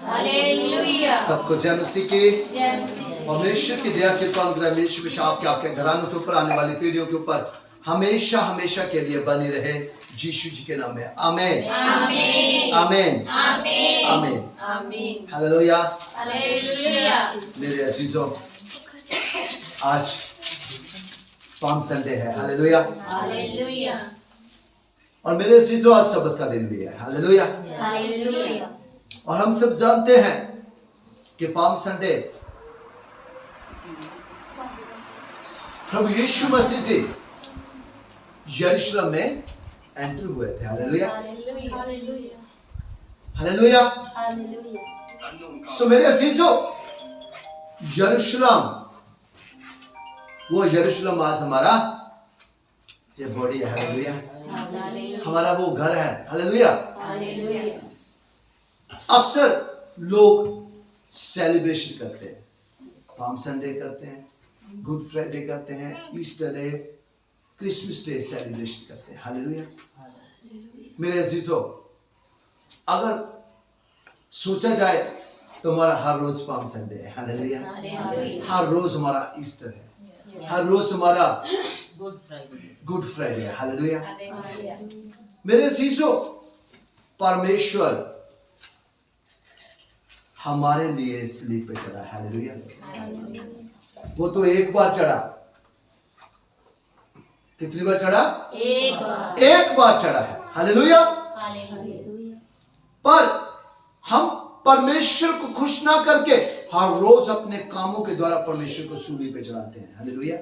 Hallelujah. सबको जय मसीह की। परमेश्वर की दया कृपा अनुग्रह हमेशा आपके घरानों के ऊपर, आने वाली पीढ़ियों के ऊपर हमेशा हमेशा के लिए बनी रहे, यीशु जी के नाम में आमीन आमीन आमीन आमीन आमीन आमीन। हालेलुया। हालेलुया। मेरे अजीजों, आज पाम संडे है। हालेलुया। हालेलुया। और मेरे अजीजों, आज सब्त का दिन भी है। हालेलुया। हालेलुया। और हम सब जानते हैं कि पाम संडे प्रभु यीशु मसीह जी यरूशलेम में एंटर हुए थे। Hallelujah hallelujah. सो मेरे अजीजों, यरूशलेम, वो यरूशलेम आज हमारा ये बॉडी है। हालेलुया। हमारा वो घर है। हालेलुया। अक्सर लोग सेलिब्रेशन करते हैं, पाम संडे करते हैं, गुड फ्राइडे करते हैं, Easter day, Christmas day celebration करते हैं। हालेलुया। मेरे अजीजों, अगर सोचा जाए तो हमारा हर रोज पाम संडे है। हालेलुया। हर रोज हमारा ईस्टर है, हर रोज हमारा गुड फ्राइडे है। हालेलुया। मेरे अजीजों, परमेश्वर हमारे लिए स्लीप पे चढ़ा। हालेलुया। वो तो एक बार चढ़ा। कितनी बार चढ़ा? एक बार चढ़ा है। हालेलुया। पर हम परमेश्वर को खुश ना करके हर रोज अपने कामों के द्वारा परमेश्वर को सूली पे चढ़ाते हैं। हालेलुया।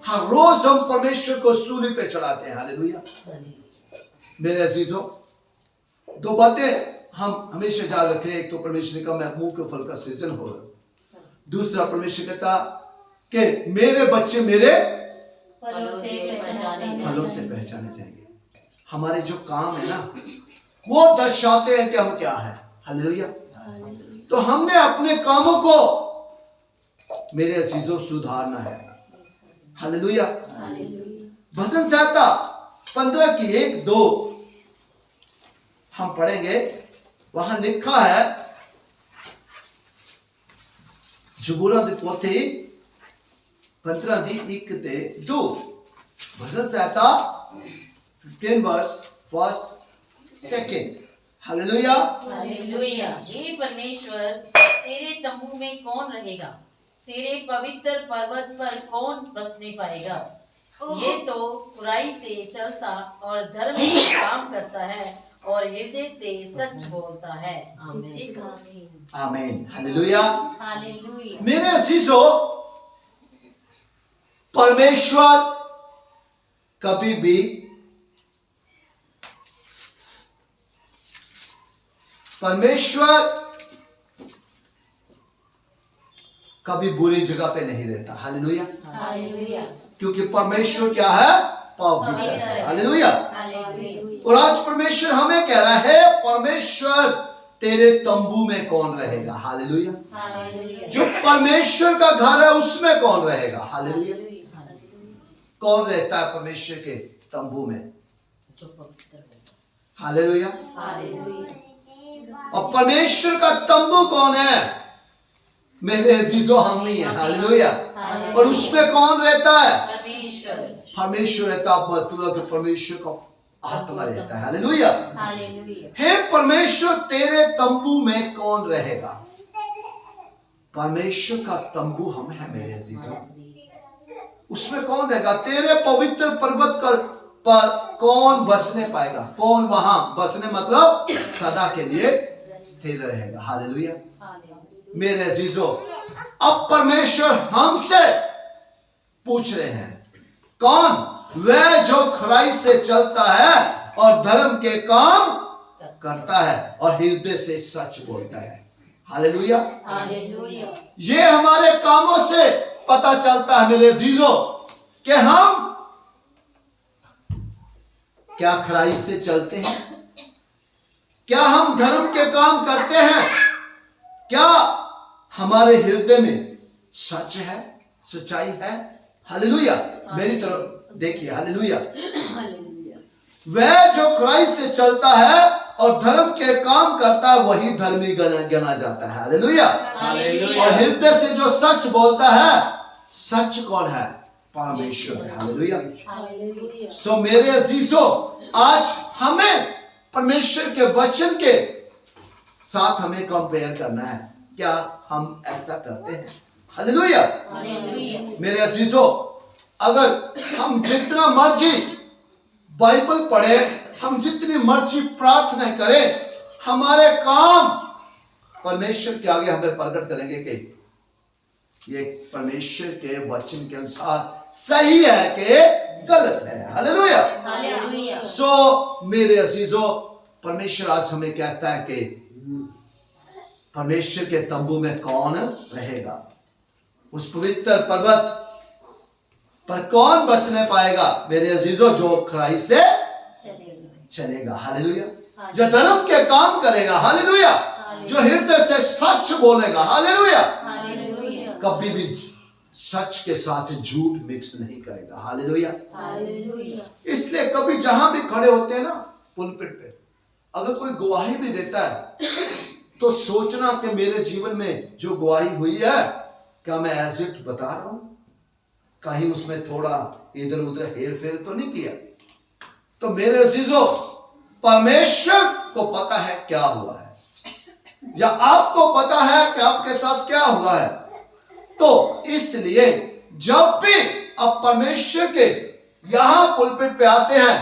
हर रोज हम परमेश्वर को सूली पे चढ़ाते हैं। हालेलुया। मेरे अजीजों, दो बातें हम हमेशा याद रखें। एक तो परमेश्वर ने कहा मैं मुंह के फल का सृजन हो। दूसरा, परमेश्वर कहता कि मेरे बच्चे मेरे फलों से पहचाने जाएंगे। हमारे जो काम है ना, वो दर्शाते हैं कि हम क्या हैं। हालेलुया। तो हमने अपने कामों को, मेरे अजीजों, सुधारना है। हालेलुया। भजन संहिता 15 की 1-2 हम पढ़ेंगे। वहां लिखा है, जबूरा दी पोथी 15 दी 1-2, भजन संहिता 15 वर्स 1-2। हालेलुया। हालेलुया। हे परमेश्वर, तेरे तंबू में कौन रहेगा? तेरे पवित्र पर्वत पर कौन बसने पाएगा? ये तो बुराई से चलता और धर्म के काम करता है और हृदय से सच बोलता है। आमीन आमीन। हालेलुया। हालेलुया। मेरे अजीजों, परमेश्वर कभी भी बुरी जगह पे नहीं रहता। हालेलुया। हालेलुया। क्योंकि परमेश्वर क्या है? पवित्र है। हालेलुया। और आज परमेश्वर हमें कह रहा है, परमेश्वर तेरे तंबू में कौन रहेगा? हालेलुया। जो परमेश्वर का घर है उसमें कौन रहेगा? हालेलुया। कौन रहता है परमेश्वर के तंबू में? हालेलुया। और परमेश्वर का तंबू कौन है? मेरे अजीजों, हम ही है। हालेलुया। और उसमें कौन रहता है? परमेश्वर रहता है। परमेश्वर का आत्मा रहता है। हालेलुया। हे परमेश्वर, तेरे तंबू में कौन रहेगा? परमेश्वर का तंबू हम है मेरे अजीजों। उसमें कौन रहेगा? तेरे पवित्र पर्वत पर कौन बसने पाएगा? कौन वहां बसने, मतलब सदा के लिए स्थिर रहेगा। हालेलुया। मेरे अजीजों, अब परमेश्वर हमसे पूछ रहे हैं, कौन? वह जो खराई से चलता है और धर्म के काम करता है और हृदय से सच बोलता है। हालेलुया। ये हमारे कामों से पता चलता है मेरे अजीजों कि हम क्या खराई से चलते हैं, क्या हम धर्म के काम करते हैं, क्या हमारे हृदय में सच है, सच्चाई है। हालेलुया। मेरी तरफ देखिए। हालेलुया। वह जो क्राइस्ट से चलता है और धर्म के काम करता है वही धर्मी गिना जाता है। हालेलुया। हालेलुया। और हृदय से जो सच बोलता है, सच कौन है? परमेश्वर है। हालेलुया। हालेलुया। सो मेरे अजीजों, आज हमें परमेश्वर के वचन के साथ हमें कंपेयर करना है। क्या हम ऐसा करते हैं? हालेलुया। हालेलुया। मेरे अजीजों, अगर हम जितना मर्जी बाइबल पढ़े, हम जितनी मर्जी प्रार्थना करें, हमारे काम परमेश्वर के आगे हमें प्रकट करेंगे कि ये परमेश्वर के वचन के अनुसार सही है कि गलत है। हालेलुया। हालेलुया। सो मेरे अजीजों, परमेश्वर आज हमें कहता है कि परमेश्वर के तंबू में कौन रहेगा, उस पवित्र पर्वत पर कौन बसने पाएगा? मेरे अजीजों, जो खराई से चलेगा। हालेलुया। जो धर्म के काम करेगा। हालेलुया। जो हृदय से सच बोलेगा। हालेलुया। हालेलुया। कभी भी सच के साथ झूठ मिक्स नहीं करेगा। हालेलुया। हालेलुया। इसलिए कभी जहां भी खड़े होते हैं ना पुलपिट पे, अगर कोई गवाही भी देता है तो सोचना कि मेरे जीवन में जो गवाही हुई है, क्या मैं एज इट बता रहा हूं? कहीं उसमें थोड़ा इधर उधर हेर फेर तो नहीं किया? तो मेरे अजीजों, परमेश्वर को पता है क्या हुआ है, या आपको पता है कि आपके साथ क्या हुआ है। तो इसलिए जब भी आप परमेश्वर के यहां पुलपिट पे आते हैं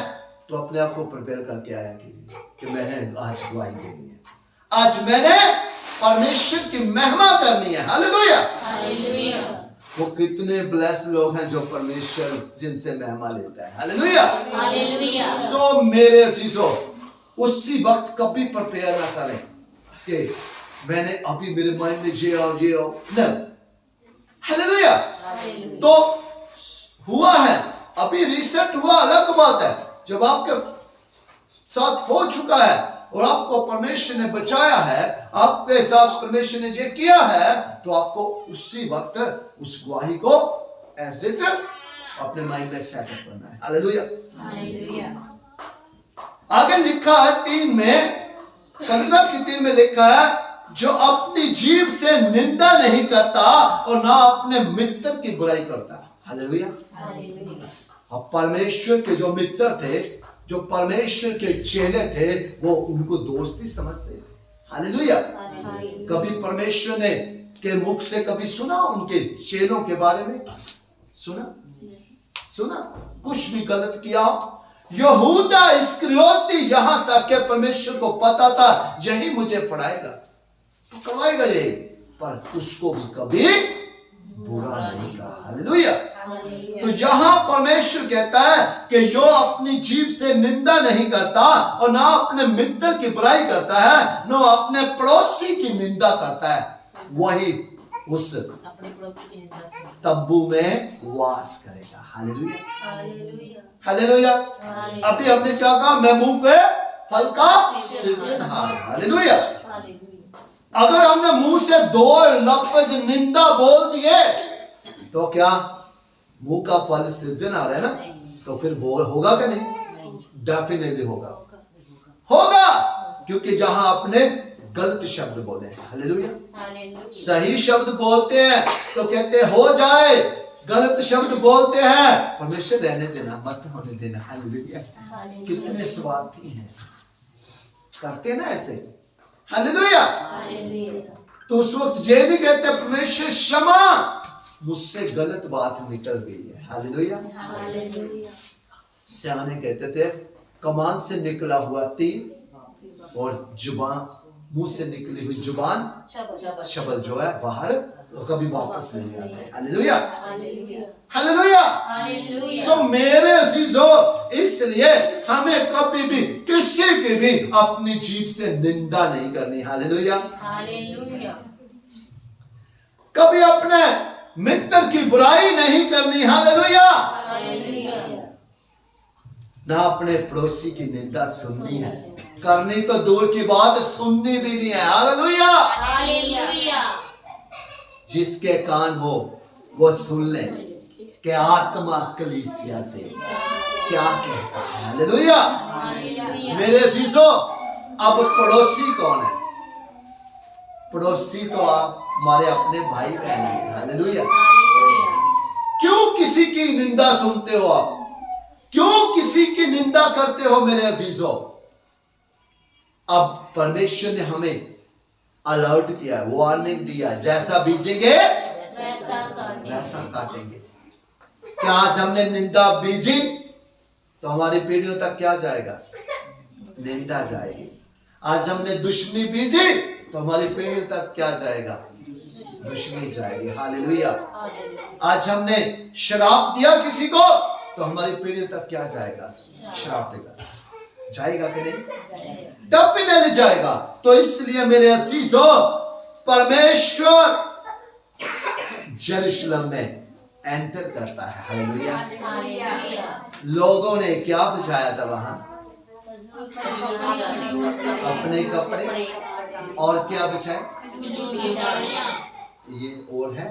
तो अपने आप को प्रिपेयर करके आया कि मैंने आज गवाही देनी है, आज मैंने परमेश्वर की महिमा करनी है। हालेलुया। हालेलुया। वो कितने ब्लेस्ड लोग हैं जो परमेश्वर जिनसे महिमा लेता है। हालेलुया। हालेलुया। सो मेरे अजीजों, उसी वक्त कभी प्रिपेयर ना करें कि मैंने अभी मेरे माइंड में ये और न। हालेलुया। तो हुआ है, अभी रिसेंट हुआ, अलग बात है। जब आपके साथ हो चुका है और आपको परमेश्वर ने बचाया है, आपके साथ परमेश्वर ने ये किया है, तो आपको उसी वक्त उस गवाही को एज इट अपने माइंड में सेटअप करना है। हालेलुया। हालेलुया। आगे लिखा है 3 में 15 की 3 में लिखा है, जो अपनी जीभ से निंदा नहीं करता और ना अपने मित्र की बुराई करता। हालेलुया। हालेलुया। अब परमेश्वर के जो मित्र थे, जो परमेश्वर के चेले थे, वो उनको दोस्ती समझते थे। हालेलुया। कभी परमेश्वर ने के मुख से कभी सुना उनके चेलों के बारे में? सुना कुछ भी गलत किया? यहूदा इस्करियोती, यहां तक के परमेश्वर को पता था यही मुझे फड़ाएगा, पकड़ाएगा यही, पर उसको भी कभी बुरा नहीं कहा। हालेलुया। तो यहां परमेश्वर कहता है कि जो अपनी जीभ से निंदा नहीं करता और ना अपने मित्र की बुराई करता है, ना अपने पड़ोसी की निंदा करता है, वही उस अपने पड़ोसी की निंदा से तंबू में वास करेगा। हालेलुया। हालेलुया। हालेलुया। अभी हमने क्या कहा? मैं मुंह पे फल का सृजनहार। हालेलुया। अगर हमने मुंह से 2 लफ्ज निंदा बोल दिए तो क्या मुंह का फल सृजन आ रहा है ना? तो फिर वो होगा क्या? नहीं, डेफिनेटली होगा, क्योंकि जहां आपने गलत शब्द बोले। हालेलुया। सही शब्द बोलते हैं तो कहते हो जाए, गलत शब्द बोलते हैं परमेश्वर रहने देना, मत होने देना। हालेलुया। कितने स्वार्थी हैं, करते ना ऐसे। हालेलुया। तो उस वक्त ये नहीं कहते परमेश्वर क्षमा, मुझसे गलत बात निकल गई है। हालेलुया। सियाने कहते थे कमान से निकला हुआ तीर और जुबान, मुंह से निकली हुई जुबान, शब्द जो है बाहर तो कभी वापस नहीं आता है। हालेलुया। हालेलुया। सो मेरे अजीजों, इसलिए हमें कभी भी किसी की भी अपनी जीभ से निंदा नहीं करनी। हालेलुया। कभी अपने मित्र की बुराई नहीं करनी। हालेलुया। ना अपने पड़ोसी की निंदा सुननी है, करनी तो दूर की बात, सुननी भी नहीं है। हालेलुया। जिसके कान हो वो सुन ले कि आत्मा कलीसिया से क्या कहता है। हालेलुया। मेरे अजीजों, अब पड़ोसी कौन है? पड़ोसी तो आप हमारे अपने भाई बहन हैं। हालेलुया। क्यों किसी की निंदा सुनते हो आप? क्यों किसी की निंदा करते हो मेरे अजीजों? अब परमेश्वर ने हमें अलर्ट किया, वार्निंग दिया, जैसा बीजेंगे वैसा काटेंगे। क्या आज हमने निंदा बीजी तो हमारी पीढ़ियों तक क्या जाएगा? निंदा जाएगी। आज हमने दुश्मनी बीजी तो हमारी पीढ़ियों तक क्या जाएगा? दुश्मनी जाएगी। हालेलुया। आज हमने शराब दिया किसी को तो हमारी पीढ़ियों तक क्या जाएगा? शराब देगा। जाएगा कि नहीं? डेफिनेटली जाएगा। तो इसलिए मेरे अजीजों, परमेश्वर यरूशलेम में एंटर करता है। हालेलुया। लोगों ने क्या बचाया था वहां? अपने कपड़े, और क्या बचाए? ये और है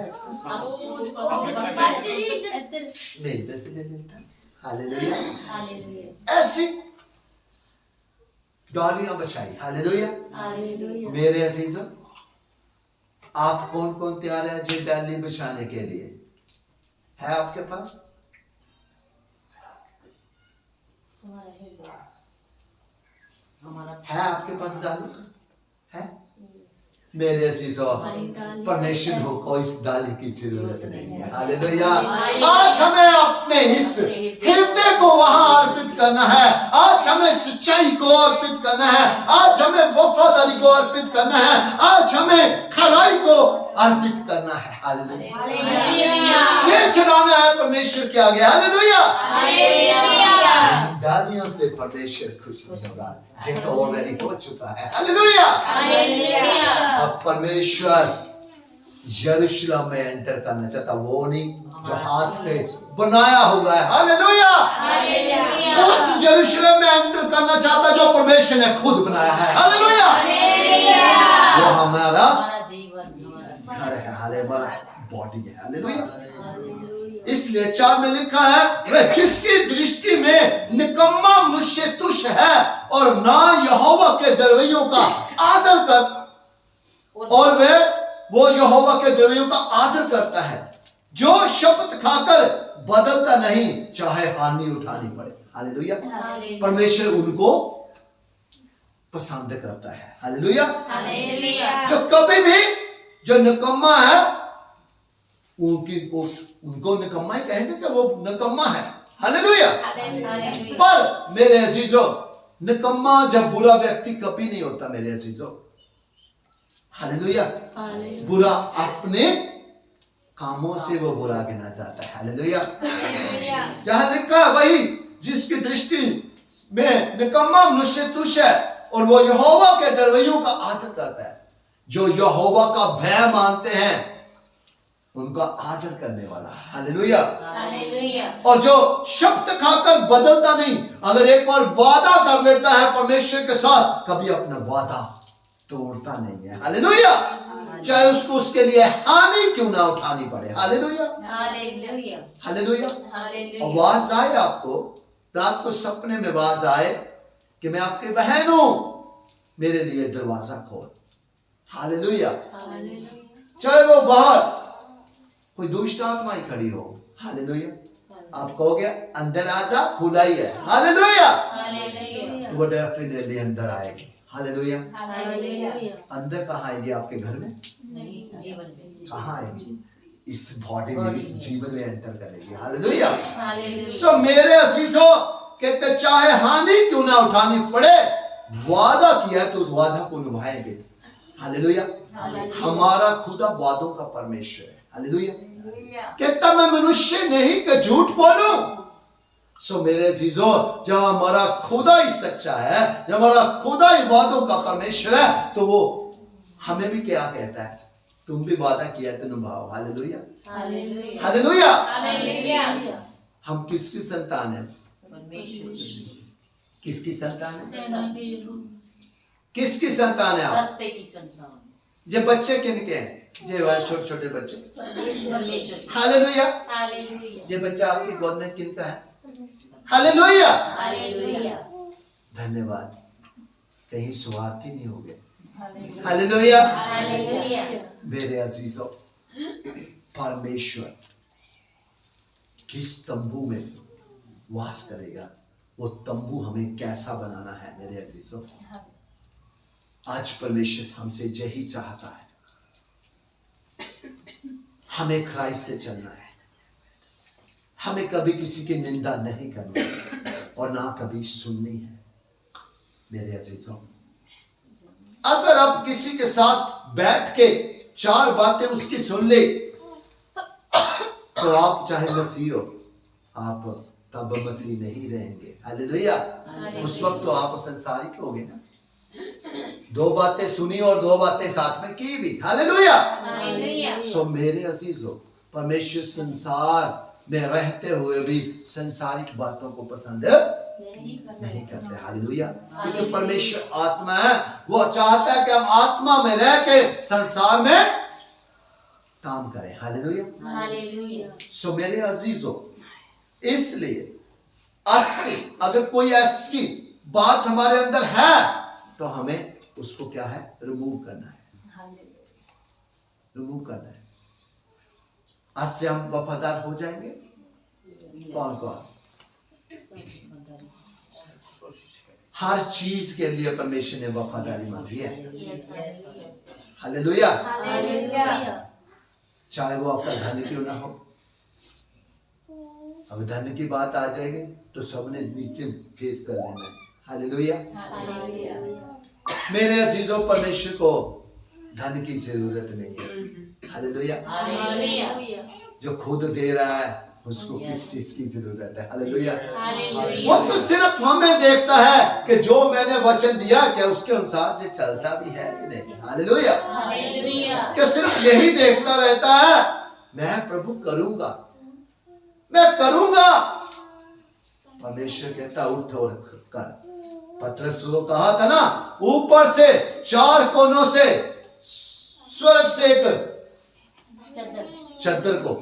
नहीं, दस हालेलुया। ऐसी डालियां बचाई। हालेलुया। मेरे अजीजों, आप कौन कौन तैयार है जी डाली बिछाने के लिए? है आपके पास? है आपके पास डाली? है? मेरे अजीजों, परमेश्वर को इस डाली की जरूरत नहीं है। हालेलुया। आज हमें अपने इस हृदय को वहां अर्पित करना है। आज हमें सच्चाई को अर्पित करना है। आज हमें वफादारी को अर्पित करना है। आज हमें खराई को अर्पित करना है। हालेलुया। ये चढ़ाना है परमेश्वर के आगे। हालेलुया। डालियों से परमेश्वर खुश होगा, ये तो ऑलरेडी हो चुका है। हालेलुया। अब परमेश्वर यरूशलेम में एंटर करना चाहता, वो नहीं जो हाथ पे बनाया हुआ है। हालेलुया। उस यरूशलेम में एंटर करना चाहता जो परमेश्वर ने खुद बनाया है। हालेलुया। वो हमारा घर है, हमारा बॉडी है। हालेलुया। इसलिए 4 में लिखा है, वह जिसकी दृष्टि में निकम्मा मनुष्य तुच्छ है और ना यहोवा के डरवैयों का आदर कर, और वो यहोवा के डरवैयों का आदर करता है, जो शपथ खाकर बदलता नहीं, चाहे हानि उठानी पड़े। हालेलुया। परमेश्वर उनको पसंद करता है। हालेलुया। जो कभी भी जो निकम्मा है उनको निकम्मा ही कहेंगे कि वो निकम्मा है। हालेलुया। पर मेरे अजीजों, निकम्मा जब बुरा व्यक्ति कभी नहीं होता मेरे अजीजों। हालेलुया। बुरा अपने कामों से वो बुरा गिना जाता है। हालेलुया। जहां लिखा है, वही जिसकी दृष्टि में निकम्मा मनुष्य तुच्छ है और वो यहोवा के डरवैयों का आदर करता है। जो यहोवा का भय मानते हैं उनका आदर करने वाला। हालेलुया। और जो शब्द खाकर बदलता नहीं, अगर एक बार वादा कर लेता है परमेश्वर के साथ, कभी अपना वादा तोड़ता नहीं है। हालेलुया। चाहे उसको उसके लिए हानि क्यों ना उठानी पड़े। हालेलुया। हालेलुया। आवाज आए आपको, रात को सपने में आवाज आए कि मैं आपकी बहन हूं, मेरे लिए दरवाजा खोल। हालेलुया। चाहे वो बाहर कोई दुष्ट आत्मा ही खड़ी हो। हालेलुया। आप कहोगे अंदर आजा, खुला ही है। हालेलुया। तो वो डेफिनेटली अंदर आएगी। हालेलुया। अंदर कहाँ आएगी? आपके घर में? जीवन में। कहाँ आएगी? इस बॉडी में, इस जीवन में एंटर करेगी। हालेलुया। सो मेरे अजीजों, कहते चाहे हानि क्यों ना उठानी पड़े, वादा किया तो उस वादा को निभाएंगे। हालेलुया। हमारा खुदा वादों का परमेश्वर है। हालेलुया। कहता मैं मनुष्य नहीं कि झूठ बोलूं। सो मेरे अजीजों, जब हमारा खुदा ही सच्चा है, जब हमारा खुदा ही वादों का परमेश्वर है, तो वो हमें भी क्या कहता है? तुम भी वादा किया तो निभाओ। हालेलुया। हालेलुया। हम किसकी संतान है? किसकी संतान है? किसकी संतान है आप? सत्य की संतान। जे बच्चे किनके हैं? जे छोटे छोटे बच्चे। हालेलुया। ये बच्चा आपकी गोद में किनका है? हालेलुया। धन्यवाद कहीं स्वार्थी नहीं हो गए। हालेलुया। हालेलुया। मेरे अजीजों, परमेश्वर किस तंबू में वास करेगा, वो तंबू हमें कैसा बनाना है मेरे अजीजों। आज परमेश्वर हमसे यही चाहता है, हमें क्राइस्ट से चलना है, हमें कभी किसी की निंदा नहीं करनी है और ना कभी सुननी है। मेरे अजीजों, अगर आप किसी के साथ बैठ के 4 बातें उसकी सुन ले, तो आप चाहे मसीह हो, आप तब मसीह नहीं रहेंगे। हालेलुया। उस वक्त तो आप संसारिक होगे ना। 2 बातें सुनी और 2 बातें साथ में की भी। हालेलुया। हालेलुया। सो मेरे अजीजों, परमेश्वर संसार में रहते हुए भी संसारिक बातों को पसंद नहीं करते। हालेलुया। क्योंकि परमेश्वर आत्मा है, वो चाहता है कि हम आत्मा में रह के संसार में काम करें। हालेलुया। हालेलुया। सो मेरे अजीजों, इसलिए अगर कोई ऐसी बात हमारे अंदर है तो हमें उसको क्या है, रिमूव करना है। रिमूव करना है। आज से हम वफादार हो जाएंगे। कौन कौन? हर चीज के लिए परमेश्वर ने वफादारी मांगी है। हालेलुया। हालेलुया। चाहे वो आपका धन क्यों ना हो। अब धन की बात आ जाएगी तो सबने नीचे फेस कर लेना है। हालेलुया। हालेलुया। मेरे अजीजों, परमेश्वर को धन की जरूरत नहीं है। हालेलुया। हालेलुया। जो खुद दे रहा है उसको किस चीज की जरूरत है। हालेलुया। हालेलुया। वो तो सिर्फ हमें देखता है कि जो मैंने वचन दिया क्या उसके अनुसार से चलता भी है कि नहीं। हालेलुया। हालेलुया। क्या सिर्फ यही देखता रहता है, मैं प्रभु करूंगा, मैं करूंगा। परमेश्वर कहता उठ और कर। पतरस को कहा था ना, ऊपर से 4 कोनों से स्वर्ग से एक चद्दर को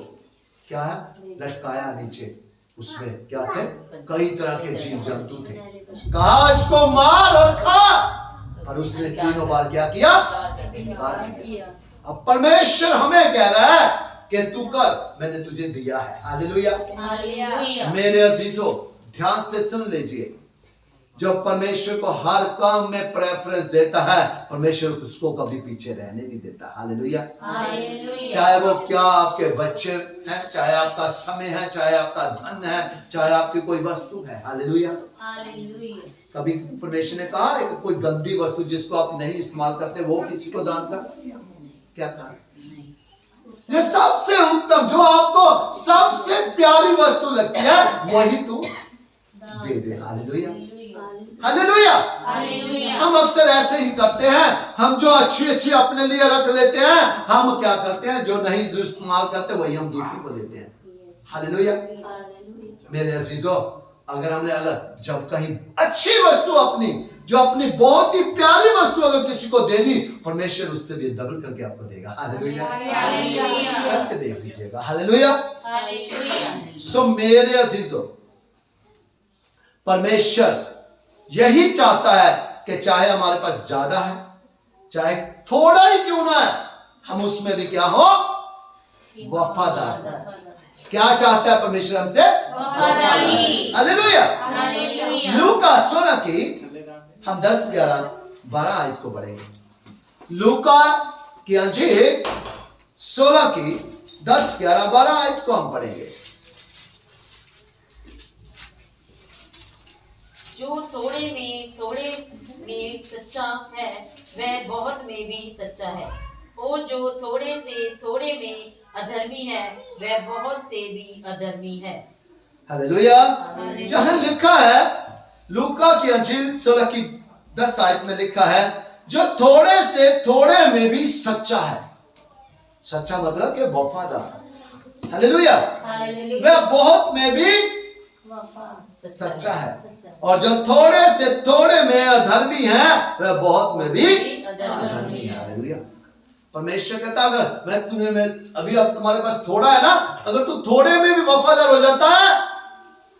क्या है लटकाया नीचे, उसमें क्या थे, कई तरह के जीव जंतु थे। कहा इसको मार और खा, और उसने 3 बार क्या किया, इनकार किया। अब परमेश्वर हमें कह रहा है कि तू कर, मैंने तुझे दिया है। हालेलुया। हालेलुया। मेरे अजीजों, ध्यान से सुन लीजिए, जब परमेश्वर को हर काम में प्रेफरेंस देता है, परमेश्वर उसको कभी पीछे रहने नहीं देता। हालेलुया। हालेलुया। चाहे वो क्या आपके बच्चे हैं, चाहे आपका समय है, चाहे आपका धन है, चाहे आपकी कोई वस्तु है। हालेलुया। हालेलुया। कभी परमेश्वर ने कहा है कि कोई गंदी वस्तु जिसको आप नहीं इस्तेमाल करते वो किसी को दान कर, क्या कहा? ये सबसे उत्तम, जो आपको सबसे प्यारी वस्तु लगती है वही तू दे दे। हालेलुया। हालेलुया। हालेलुया। हम अक्सर ऐसे ही करते हैं, हम जो अच्छी अपने लिए रख लेते हैं, हम क्या करते हैं, जो नहीं जो इस्तेमाल करते वही हम दूसरों को देते हैं। हालेलुया। मेरे अजीजों, अगर जब कहीं अच्छी वस्तु अपनी, जो अपनी बहुत ही प्यारी वस्तु अगर किसी को दे दी, परमेश्वर उससे भी डबल करके आपको देगा। हालेलुया। करके देख लीजिएगा। हालेलुया। हालेलुया। सो मेरे अजीजों, परमेश्वर यही चाहता है कि चाहे हमारे पास ज्यादा है, चाहे थोड़ा ही क्यों ना है, हम उसमें भी क्या हो, वफादार। क्या चाहता है परमेश्वर हमसे? वफादारी। हालेलुया। हालेलुया। लूका 16 की हम 10, 11, 12 आयत को पढ़ेंगे। लूका की अंजील 16 की 10, 11, 12 आयत को हम पढ़ेंगे। जो थोड़े में सच्चा है वह बहुत में भी सच्चा है, और जो थोड़े से थोड़े में अधर्मी है वह बहुत से भी अधर्मी है। हालेलुया। यहां लिखा है, लूका की अंजील 16 की 10 आयत में लिखा है, जो थोड़े से थोड़े में भी सच्चा है। सच्चा मतलब कि वफादार। हालेलुया। वह बहुत में भी सच्चा है, और जो थोड़े से थोड़े में अधर्मी है वह बहुत में भी अधर्मी है। हालेलुया। परमेश्वर कहता है, अगर मैं अभी अब तुम्हारे पास थोड़ा है ना, अगर तू थोड़े में भी वफादार हो जाता है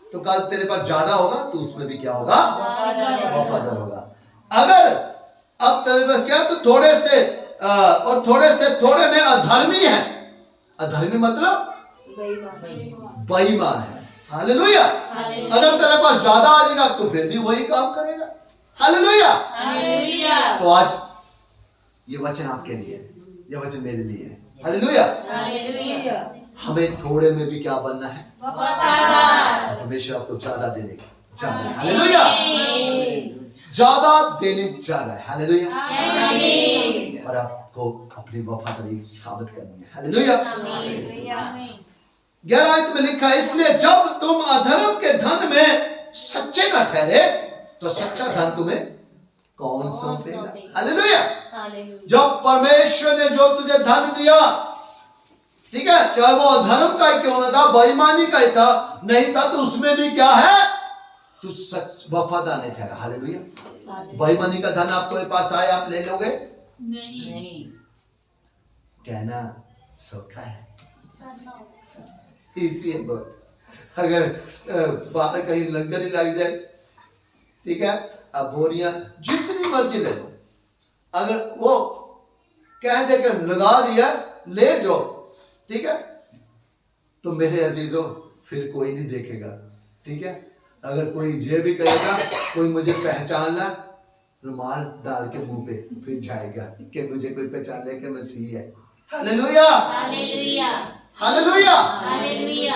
तो कल तेरे पास ज्यादा होगा, तो उसमें भी क्या होगा, वफादार होगा। अगर अब तेरे पास क्या, तो थोड़े से और थोड़े से थोड़े में अधर्मी है। अधर्मी मतलब बेईमान है। हालेलुया। अगर तेरे पास ज्यादा आ जाएगा तो फिर भी वही काम करेगा। हालेलुया। हालेलुया। तो आज ये वचन आपके लिए है, ये वचन मेरे लिए है। हालेलुया। हालेलुया। हमें थोड़े में भी क्या बनना है, वफादार। और परमेश्वर आपको ज्यादा देने जा रहा है। हालेलुया। ज्यादा देने जा रहा है। हालेलुया। आमीन। और आपको अपनी वफादारी साबित करनी है। हालेलुया। हालेलुया। 11 आयत में लिखा है, इसलिए जब तुम अधर्म के धन में सच्चे न ठहरे तो सच्चा धन तुम्हें कौन सौंपेगा। हालेलुया। जब परमेश्वर ने जो तुझे धन दिया, ठीक है, चाहे वो अधर्म का ही क्यों ना था, बेईमानी का ही था, नहीं था, तो उसमें भी क्या है, तू सच वफादार नहीं ठहरा। हालेलुया। बेईमानी का धन आपके पास आए, आप ले लोगे नहीं। कहना सौखा है, इसी है बहुत। अगर बाहर कहीं लंगर ही लग जाए, ठीक है, अब बोरियां जितनी मर्जी ले लो, अगर वो कह दे कि लगा दिया ले जाओ, ठीक है, तो मेरे अजीजों फिर कोई नहीं देखेगा। ठीक है, अगर कोई ये भी कहेगा कोई मुझे पहचान ला, रुमाल डाल के मुंह पे फिर जाएगा कि मुझे कोई पहचान ले कि मसीह है। Hallelujah. Hallelujah. Hallelujah. Hallelujah.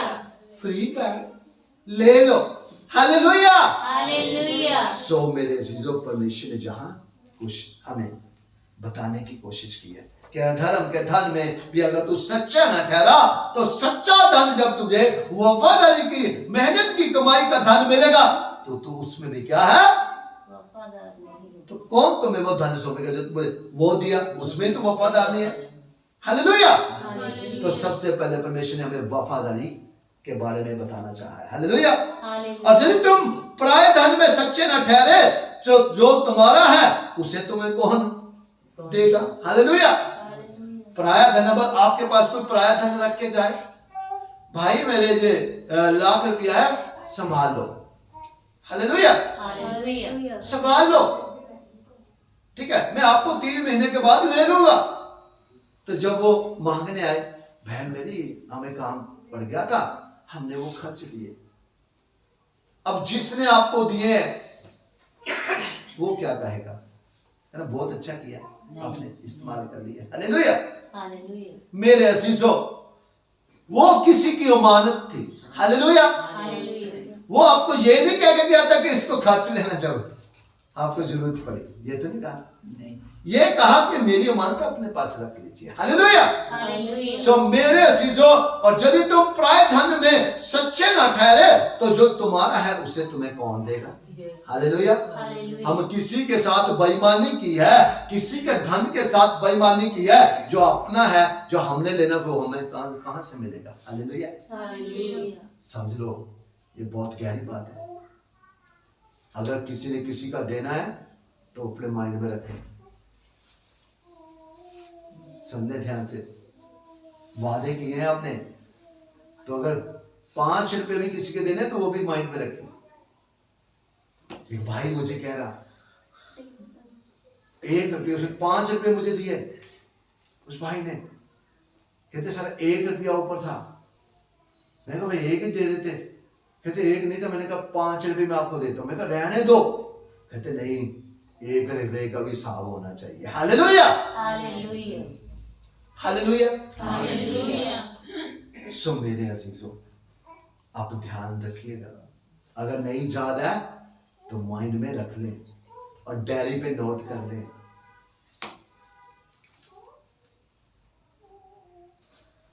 Free का है, ले लो। हालेलुया। हालेलुया। सो मेरे अजीजों, परमेश्वर ने जहां कुछ हमें बताने की कोशिश की है कि अधर्म के धन में भी अगर तू सच्चा ना ठहरा, तो सच्चा धन जब तुझे वफादारी की मेहनत की कमाई का धन मिलेगा, तो तू उसमें भी क्या है, तो कौन तुम्हें वो धन सौंपेगा जो तुम्हें वो दिया, उसमें तो वफादार नहीं है। हालेलुया। तो सबसे पहले परमेश्वर ने हमें वफादारी के बारे में बताना चाहा है। हालेलुया। और यदि तुम पराये धन में सच्चे न ठहरे, जो तुम्हारा है उसे तुम्हें कौन देगा। हालेलुया। पराया धन, अब आपके पास कोई पराया धन रख के जाए, भाई मेरे जे लाख रुपया है, संभाल लो। हालेलुया। संभाल लो, ठीक है, मैं आपको 3 महीने के बाद ले लूंगा। तो जब वो मांगने आए, बहन मेरी हमें काम पड़ गया था, हमने वो खर्च लिए। अब जिसने आपको दिए वो क्या कहेगा, है ना, बहुत अच्छा किया, आपने इस्तेमाल कर लिया। हालेलुया। मेरे अजीजों, वो किसी की अमानत थी। हालेलुया। वो आपको ये नहीं कह के दिया था कि इसको खर्च लेना चाहो, आपको जरूरत पड़ी, ये तो नहीं कहा। ये कहा कि मेरी अमानत अपने पास रख लीजिए। हालेलुया। सो मेरे अजीजों, और यदि तुम पराये धन में सच्चे ना ठहरे, तो जो तुम्हारा है उसे तुम्हें कौन देगा। हालेलुया। हम किसी के साथ बेईमानी की है, किसी के धन के साथ बेईमानी की है, जो अपना है, जो हमने लेना, वो हमें कहां से मिलेगा। हालेलुया। समझ लो, ये बहुत गहरी बात है। अगर किसी ने किसी का देना है तो अपने माइंड में रखें, सुनने ध्यान से, वादे किए हैं आपने, तो अगर 5 रुपए भी किसी के देने तो वो भी माइंड में रखें। एक भाई मुझे कह रहा 1 रुपये, उसने 5 रुपये मुझे दिए, उस भाई ने, कहते सर 1 रुपया ऊपर था, मैं कहा भाई 1 ही दे देते, कहते 1 नहीं था, मैंने कहा 5 रुपये मैं आपको देता हूं, मैं कहा रहने दो, कहते नहीं 1 रुपये का भी हिसाब होना चाहिए। हालेलुया। हालेलुया। सो मेरे अजीजों, आप ध्यान रखिएगा, अगर नहीं याद है तो माइंड में रख ले और डायरी पे नोट कर ले।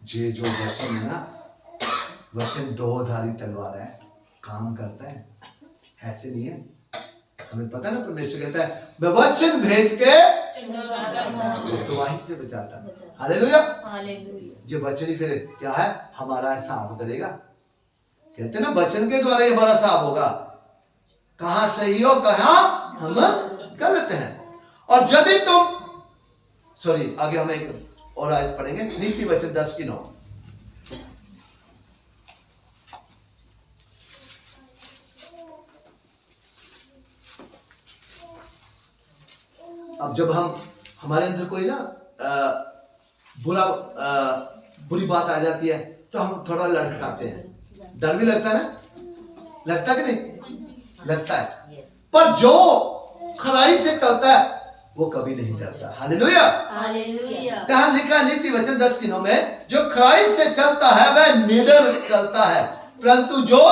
ये जो वचन है ना, वचन 2धारी तलवार है, काम करता है, ऐसे नहीं है। हमें पता है ना, परमेश्वर कहता है मैं वचन भेज के तबाही से बचाता है। हालेलुया। ये वचन ही फिर क्या है, हमारा हिसाब करेगा। कहते हैं ना, वचन के द्वारा ही हमारा हिसाब होगा, कहां सही हो कहां हम गलत हैं। और यदि तुम, सॉरी, आगे हम एक और आयत पढ़ेंगे, नीति वचन 10:9। अब जब हमारे अंदर कोई ना बुरी बात आ जाती है तो हम थोड़ा लड़खड़ाते हैं, डर भी लगता है ना, लगता कि नहीं, लगता है। पर जो खराई से चलता है वो कभी नहीं डरता। हालेलुया। हालेलुया। जहां लिखा नीति वचन 10 में, जो खराई से चलता है वह निडर चलता है, परंतु जो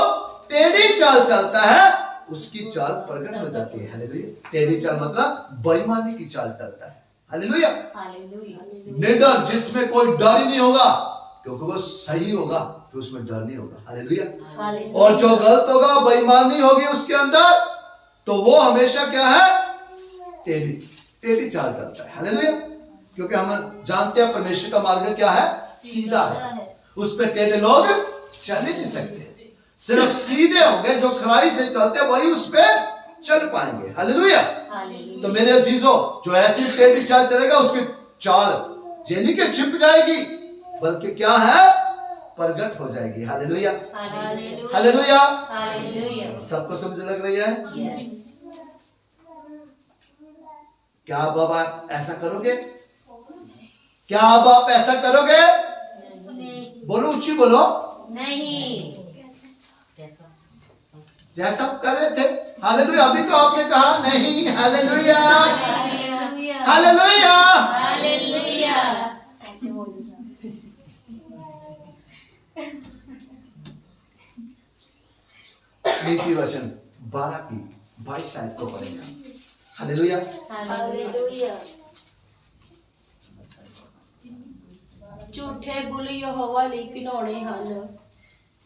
टेढ़ी चाल चलता है उसकी चाल प्रकट हो जाती है। हालेलुया। टेढ़ी चाल मतलब बेईमानी की चाल चलता है। हालेलुया। निडर जिसमें कोई डर ही नहीं होगा, क्योंकि वो सही होगा तो उसमें डर नहीं होगा। हालेलुया। और जो गलत होगा, बेईमानी होगी उसके अंदर, तो वो हमेशा क्या है, टेढ़ी चाल चलता है। हालेलुया। क्योंकि हम जानते हैं परमेश्वर का मार्ग क्या है, सीधा है, उस पे टेढ़े लोग चल ही नहीं सकते। सिर्फ सीधे होंगे जो खराई से चलते हैं, वही उस पे चल पाएंगे। हालेलुया। तो मेरे अजीजों, जो ऐसी टेढ़ी चाल चलेगा उसकी चाल जेनी के छिप जाएगी, बल्कि क्या है, प्रगट हो जाएगी। हालेलुया। हालेलुया। सबको समझ लग रही है? क्या अब आप ऐसा करोगे? क्या अब आप ऐसा करोगे? बोलो, ऊंची बोलो। नहीं। जैसा आप कर रहे थे। हालेलुया। अभी तो आपने कहा नहीं। हालेलुया। हालेलुया। हालेलुया। नीति वचन 12 की 22 आयत को पढ़ेगा। हालेलुया। हालेलुया। ਝੂਠੇ ਬੁੱਲ ਯਹੋਵਾ ਲਈ ਘਿਨਾਉਣੇ ਹਨ,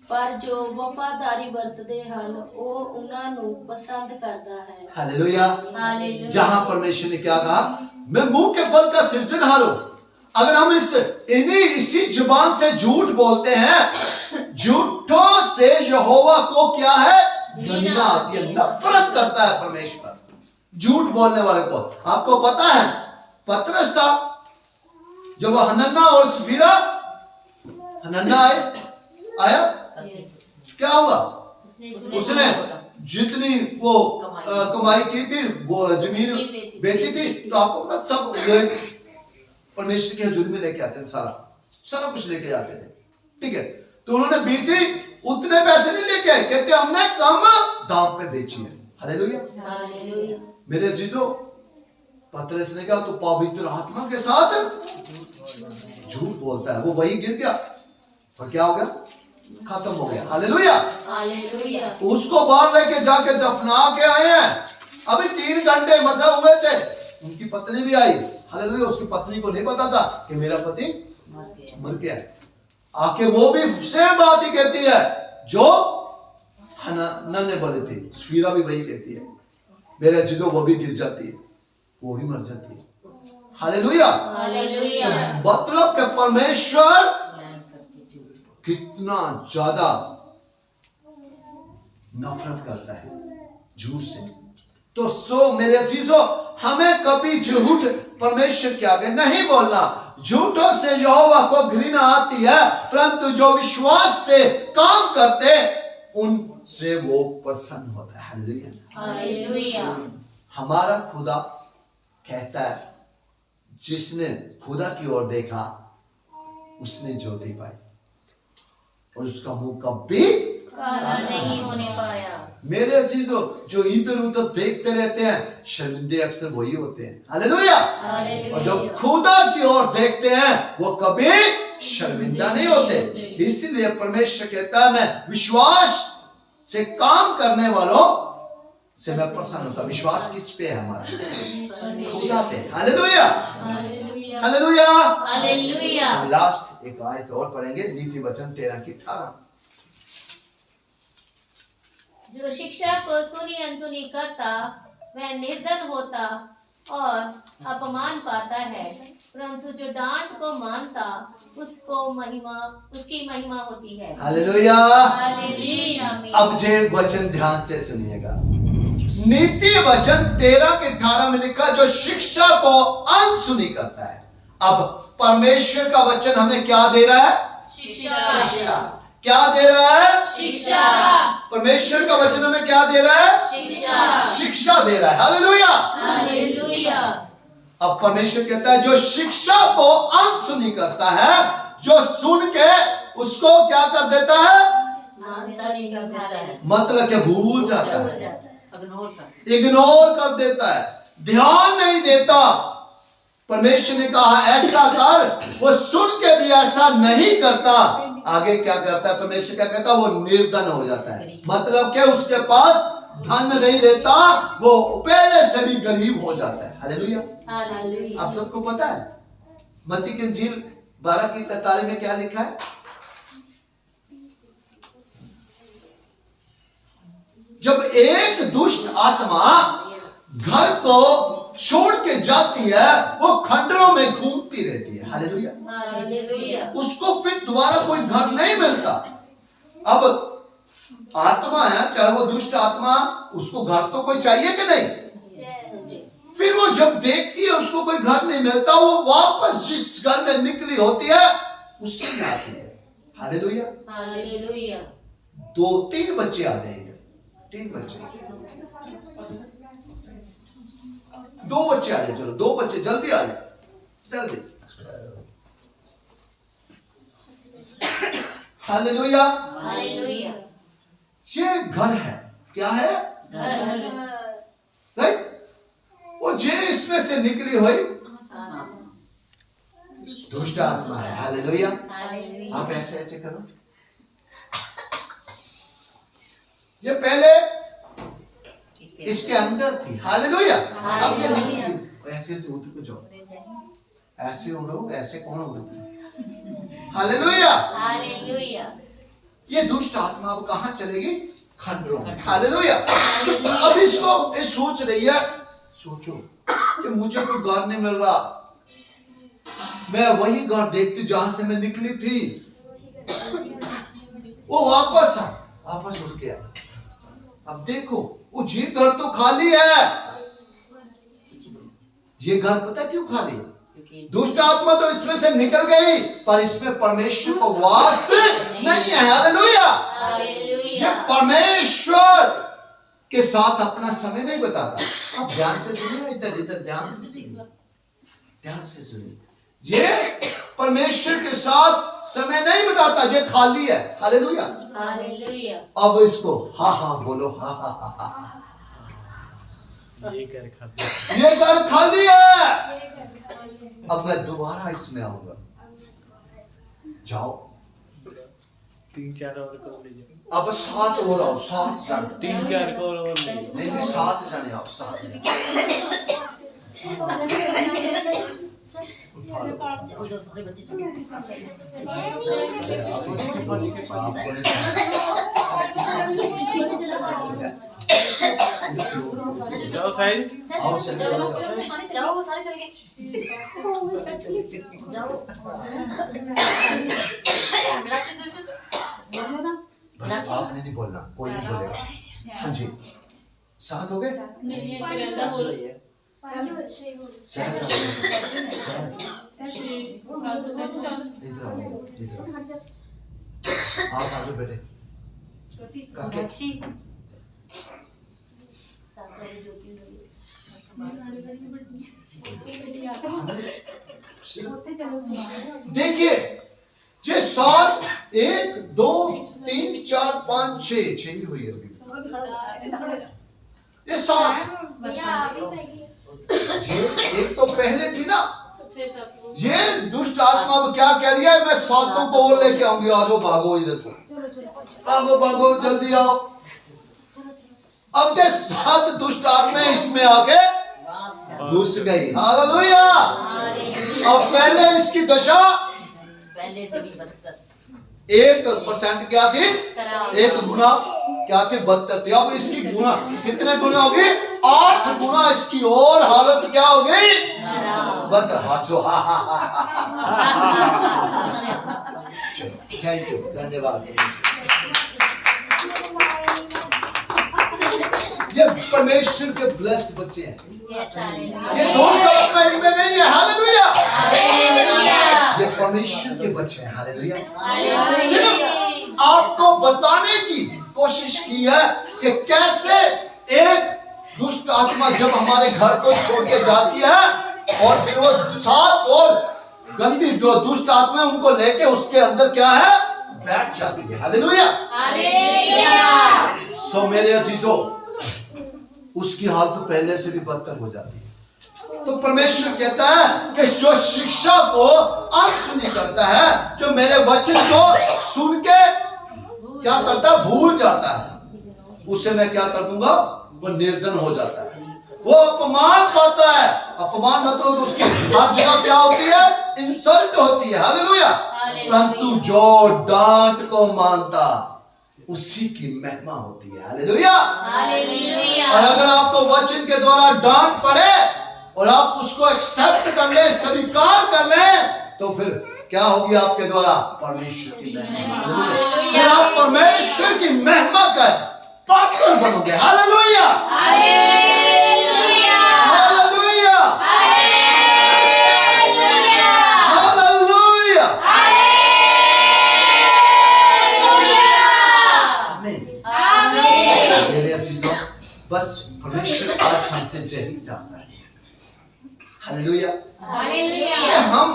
ਪਰ ਜੋ ਵਫਾਦਾਰੀ ਵਰਤਦੇ ਹਨ ਉਹ ਉਹਨਾਂ ਨੂੰ पसंद करता है। हालेलुया। हालेलुया। जहां परमेश्वर ने क्या कहा, मैं मुंह के फल का सृजनहार हूं। अगर हम इसी जुबान से झूठ बोलते हैं, झूठों से यहोवा को क्या है, घृणा आती है, नफरत करता है परमेश्वर झूठ बोलने वाले को। आपको पता है पतरस था, जब वो हनन्ना और सफीरा, हनन्ना आया, क्या हुआ, उसने जितनी वो कमाई की थी, वो जमीन बेची थी, तो आपको पता सब परमेश्वर के हजूर में लेके आते थे, सारा कुछ लेके आते थे। ठीक है, तो उन्होंने बेची, उतने पैसे नहीं लेके आए, कहते हमने कम दाम पे बेची है। हालेलुया। मेरे अजीजों, पतरस ने कहा तो पवित्र आत्मा के साथ झूठ बोलता है, वो वही गिर गया और क्या हो गया, खत्म हो गया। हालेलुया। हालेलुया। उसको बाहर लेके जाके दफना के आए हैं, अभी 3 घंटे मजा हुए थे, उनकी पत्नी भी आई। हालेलुया। उसकी पत्नी को नहीं पता था कि मेरा पति मर गया। आके वो भी सेम बात ही कहती है जो हन्ना ने बोली थी, सफीरा भी वही कहती है। मेरे अजीजों, वो भी गिर जाती है, वो भी मर जाती है। हालेलुया। हालेलुया। मतलब कि परमेश्वर कितना ज्यादा नफरत करता है झूठ से। तो मेरे अजीजों, हमें कभी झूठ परमेश्वर के आगे नहीं बोलना। झूठों से यहोवा को घृणा आती है, परंतु जो विश्वास से काम करते उनसे वो प्रसन्न होता है। हालेलुया। हालेलुया। हमारा खुदा कहता है, जिसने खुदा की ओर देखा उसने ज्योति पाई और उसका मुंह कभी काला नहीं होने पाया। मेरे अजीजों, जो इधर उधर देखते रहते हैं, शर्मिंदे अक्सर वही होते हैं। हालेलुया। और जो खुदा की ओर देखते हैं वो कभी शर्मिंदा नहीं होते। इसलिए परमेश्वर कहता है, मैं विश्वास से काम करने वालों से मैं प्रसन्न होता। विश्वास किस पे है हमारा? खुदा पे। हालेलुया। हालेलुया। हालेलुया। हम लास्ट एक आयत और पढ़ेंगे, नीति वचन 13 की 18। जो शिक्षा को सुनी अनसुनी करता वह निर्धन होता और अपमान पाता है, परंतु जो डांट को मानता उसकी महिमा होती है। हालेलुया। हालेलुया। अब जे वचन ध्यान से सुनिएगा। नीति वचन 13 के 18 में लिखा, जो शिक्षा को अनसुनी करता है। अब परमेश्वर का वचन हमें क्या दे रहा है? शिक्षा। क्या दे रहा है? शिक्षा। परमेश्वर का वचन हमें क्या दे रहा है? शिक्षा दे रहा है। हालेलुया। हालेलुया। अब परमेश्वर कहता है जो शिक्षा को अनसुनी करता है, जो सुन के उसको क्या कर देता है, मतलब क्या भूल जाता है, इग्नोर कर देता है, ध्यान नहीं देता। परमेश्वर ने कहा ऐसा कर, वो सुन के भी ऐसा नहीं करता। आगे क्या करता है परमेश्वर, क्या कहता है, वो निर्धन हो जाता है। मतलब क्या, उसके पास धन नहीं रहता, वो पहले से भी गरीब हो जाता है। हालेलुया। आप सबको पता है मत्ती की इंजील 12:43 में क्या लिखा है, जब एक दुष्ट आत्मा घर को छोड़ के जाती है, वो खंडरों में घूमती रहती है। हालेलुया। उसको फिर दोबारा कोई घर नहीं मिलता। अब आत्मा है, चाहे वो दुष्ट आत्मा, उसको घर तो कोई चाहिए कि नहीं। फिर वो जब देखती है उसको कोई घर नहीं मिलता, वो वापस जिस घर में निकली होती है उससे में आती है। हालेलुया। 2-3 बच्चे आ जाएंगे, 3 बच्चे, 2 बच्चे आ जाए, चलो 2 बच्चे जल्दी आ जाए, जल्दी। हालेलुया। ये घर है, क्या है, राइट। और जे इसमें से निकली हुई दुष्ट आत्मा है। हालेलुया। आप ऐसे ऐसे करो, ये पहले इसके अंदर थी। हालेलुया। अब ये निकली, ऐसे ऐसे उठ को जाओ, ऐसे उड़ो, ऐसे कौन उड़ता है। हालेलुया। ये दुष्ट आत्मा अब कहां चलेगी, खंडरों में। हालेलुया। अब इसको ये सोच रही है, सोचो कि मुझे कोई घर नहीं मिल रहा, मैं वही घर देखती जहां से मैं निकली थी। वो वापस उठ गया। अब देखो वो ये घर तो खाली है। ये घर पता क्यों खाली है, दुष्ट आत्मा तो इसमें से निकल गई, पर इसमें परमेश्वर को वास नहीं है। हालेलुया। ये परमेश्वर के साथ अपना समय नहीं बताता। अब ध्यान से सुनिए, इधर इधर ध्यान से सुनिए। ये परमेश्वर के साथ समय नहीं बताता, ये खाली है। हालेलुया। अब इसको हा हा बोलो, हा हा हा हा। ये घर खाली है। अब मैं दोबारा इसमें आऊंगा। जाओ 3-4 और को ले जाओ। अब 7 और आओ, 7 जाने। 3-4 को और ले जाओ। नहीं 7 जाने आओ, 7 जाओ साइड, आओ जाओ सारे चल गए, जाओ बस आपने नहीं बोलना, कोई नहीं बोलेगा। हाँ जी 7 हो गए। आप आगे बैठे काके। देखिए जे 7 1 2 3 4 5 6 ही हुई अभी। ये 7 ये एक तो पहले थी ना। ये दुष्ट आत्मा अब क्या कह रही है, मैं 7 को और लेके आऊंगी। आ जाओ, भागो इधर से, भागो जल्दी आओ। अब ये 7 दुष्ट आत्मा इसमें आके घुस गई। हालेलुया। अब पहले इसकी दशा पहले से भी बदतर 1% क्या थी, 1 गुना क्या थी, बदतर थी। अब इसकी गुना कितने गुना होगी, 8 गुना इसकी और हालत क्या हो गई, बदतर। थैंक यू, धन्यवाद। ये परमेश्वर के ब्लेस्ड बच्चे हैं। ये दोस्त आत्मा इनमें नहीं है। हालेलुया। ये परमेश्वर के बच्चे हैं। हालेलुया। सिर्फ आपको बताने की कोशिश की है कि कैसे एक दुष्ट आत्मा जब हमारे घर को छोड़ के जाती है और फिर वो 7 और गंदी जो दुष्ट आत्मा है उनको लेके उसके अंदर क्या है, बैठ जाती है। हालेलुया। सो मेरे अजीजों, उसकी हालत तो पहले से भी बदतर हो जाती है। तो परमेश्वर कहता है कि जो शिक्षा को अनसुनी करता है, जो मेरे वचन को सुन के क्या करता है, भूल जाता है, उसे मैं क्या कर दूंगा, वो निर्धन हो जाता है, वो अपमान पाता है। अपमान मतलब उसकी हर जगह क्या होती है, इंसल्ट होती है। हालेलुया। परंतु जो डांट को मानता उसी की महिमा होती है। हालेलुया। और अगर आपको वचन के द्वारा डांट पड़े और आप उसको एक्सेप्ट कर ले, स्वीकार कर ले, तो फिर क्या होगी आपके द्वारा, परमेश्वर की महिमा। फिर आप परमेश्वर की महिमा का पात्र बनोगे। हालेलुया। हालेलुया। हालेलुया। आमीन। मेरे अजीजों, बस परमेश्वर आज हमसे यही चाहता है। हालेलुया। कि हम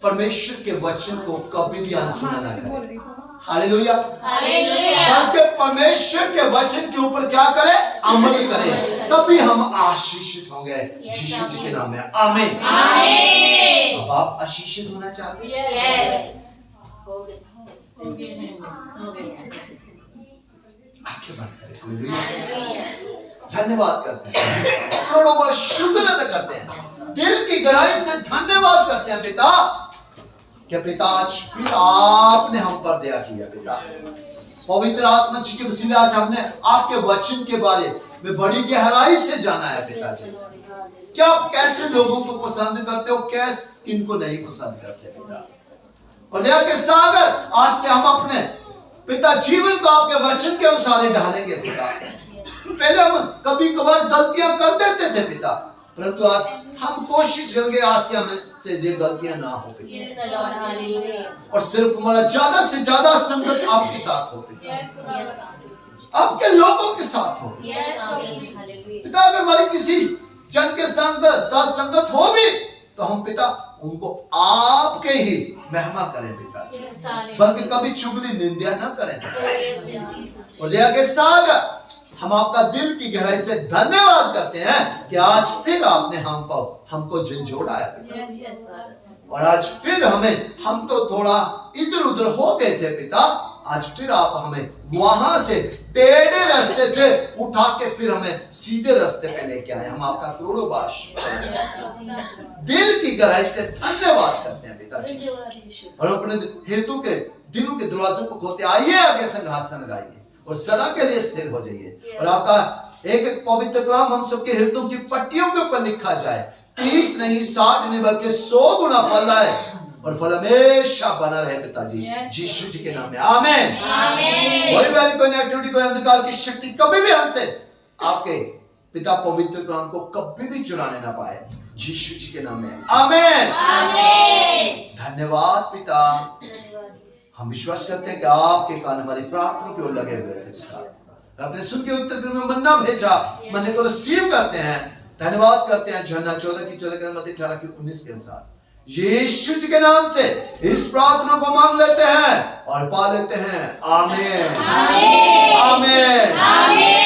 परमेश्वर के वचन को कभी भी अनसुना ना करें। हालेलुया। बल्कि परमेश्वर के वचन के ऊपर क्या करें, अमल करें, तभी हम आशीषित होंगे। यीशु जी के नाम में आमीन। अब आप आशीषित होना चाहते हैं? आंखें बंद करें। हालेलुया। धन्यवाद करते हैं, करोड़ों बार शुक्र अदा करते हैं, दिल की गहराई से धन्यवाद करते हैं पिता, कि पिता आज फिर आपने हम पर दया किया। पिता पवित्र आत्मा जी के वसीले आज हमने आपके वचन के बारे में बड़ी गहराई से जाना है। पिताजी, क्या आप कैसे लोगों को पसंद करते हो, कैसे इनको नहीं पसंद करते पिता। और दया के सागर आज से हम अपने पिता जीवन को आपके वचन के अनुसार ही ढालेंगे पिता। पहले हम कभी कभार गलतियां कर देते थे पिता, परंतु आज हम कोशिश करेंगे आज से हमसे ये गलतियां ना हो पिता। और सिर्फ हमारा ज्यादा से ज्यादा संगत आपके साथ हो पिता, आपके लोगों के साथ हो पिता। अगर हमारी किसी जन के साथ संगत हो भी तो हम पिता उनको आपके ही महिमा करें पिता, बल्कि कभी चुगली निंदा ना करें। और दया के सागर हम आपका दिल की गहराई से धन्यवाद करते हैं कि आज फिर आपने हमको झंझोड़ा है और आज फिर हम तो थोड़ा इधर उधर हो गए थे पिता, आज फिर आप हमें वहां से टेढ़े रास्ते से उठा के फिर हमें सीधे रास्ते पे लेके आए। हम आपका करोड़ों बार दिल की गहराई से धन्यवाद करते हैं पिताजी। और अपने हेतु के दिनों के दरवाजों को खोलते आइए, आगे सिंहासन लगाइए और सदा के लिए स्थिर हो जाइए। और आपका एक एक पवित्र कलाम हम सबके हृदयों की पट्टियों के ऊपर लिखा जाए, 30 नहीं 60 नहीं बल्कि 100 गुना फल आए और फल हमेशा बना रहे पिताजी, यीशु जी के नाम में आमीन। कोई वाली कोई नेगेटिविटी, कोई अंधकार की शक्ति कभी भी हमसे आपके पिता पवित्र कलाम को कभी भी चुराने ना पाए, यीशु जी के नाम में आमीन। धन्यवाद पिता। हम विश्वास करते हैं कि आपके कान हमारी प्रार्थना की ओर लगे हुए थे पिता। आपने सुन के उत्तर में मन्ना भेजा, मन्ने को रिसीव करते हैं, धन्यवाद करते हैं। यूहन्ना 14 के 19 के अनुसार यीशु जी के नाम से इस प्रार्थना को मांग लेते हैं और पा लेते हैं। आमीन। आमीन। आमीन।